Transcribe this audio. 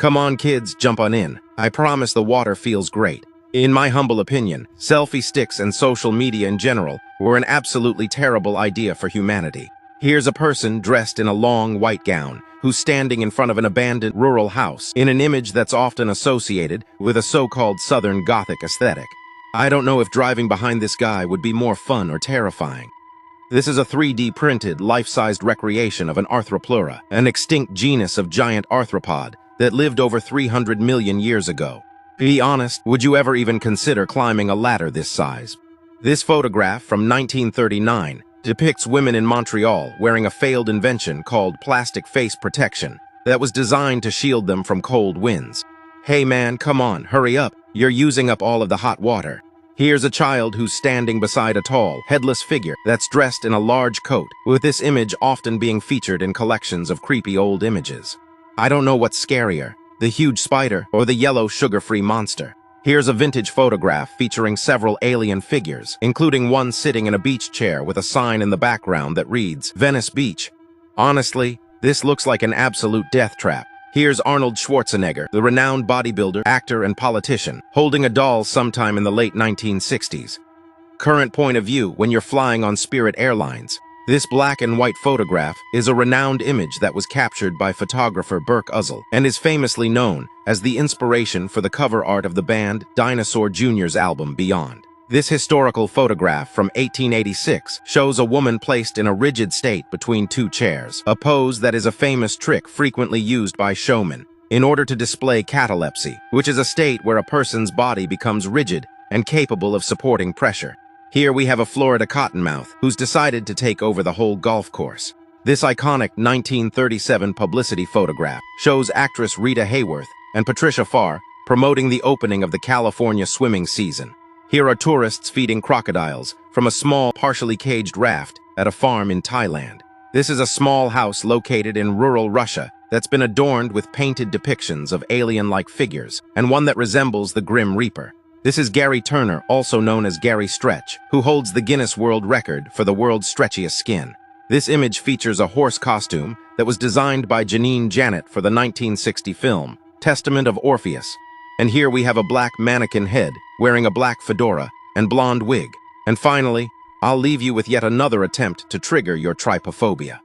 Come on kids, jump on in. I promise the water feels great. In my humble opinion, selfie sticks and social media in general were an absolutely terrible idea for humanity. Here's a person dressed in a long white gown who's standing in front of an abandoned rural house in an image that's often associated with a so-called Southern Gothic aesthetic. I don't know if driving behind this guy would be more fun or terrifying. This is a 3D printed, life-sized recreation of an Arthropleura, an extinct genus of giant arthropod that lived over 300 million years ago. Be honest, would you ever even consider climbing a ladder this size? This photograph from 1939 depicts women in Montreal wearing a failed invention called plastic face protection that was designed to shield them from cold winds. Hey man, come on, hurry up. You're using up all of the hot water. Here's a child who's standing beside a tall, headless figure that's dressed in a large coat, with this image often being featured in collections of creepy old images. I don't know what's scarier, the huge spider or the yellow sugar-free monster. Here's a vintage photograph featuring several alien figures, including one sitting in a beach chair with a sign in the background that reads, Venice Beach. Honestly, this looks like an absolute death trap. Here's Arnold Schwarzenegger, the renowned bodybuilder, actor, and politician, holding a doll sometime in the late 1960s. Current point of view when you're flying on Spirit Airlines. This black and white photograph is a renowned image that was captured by photographer Burke Uzzell and is famously known as the inspiration for the cover art of the band Dinosaur Jr.'s album Beyond. This historical photograph from 1886 shows a woman placed in a rigid state between two chairs, a pose that is a famous trick frequently used by showmen in order to display catalepsy, which is a state where a person's body becomes rigid and capable of supporting pressure. Here we have a Florida cottonmouth who's decided to take over the whole golf course. This iconic 1937 publicity photograph shows actress Rita Hayworth and Patricia Farr promoting the opening of the California swimming season. Here are tourists feeding crocodiles from a small, partially caged raft at a farm in Thailand. This is a small house located in rural Russia that's been adorned with painted depictions of alien-like figures and one that resembles the Grim Reaper. This is Gary Turner, also known as Gary Stretch, who holds the Guinness World Record for the world's stretchiest skin. This image features a horse costume that was designed by Janine Janet for the 1960 film, Testament of Orpheus. And here we have a black mannequin head wearing a black fedora and blonde wig. And finally, I'll leave you with yet another attempt to trigger your trypophobia.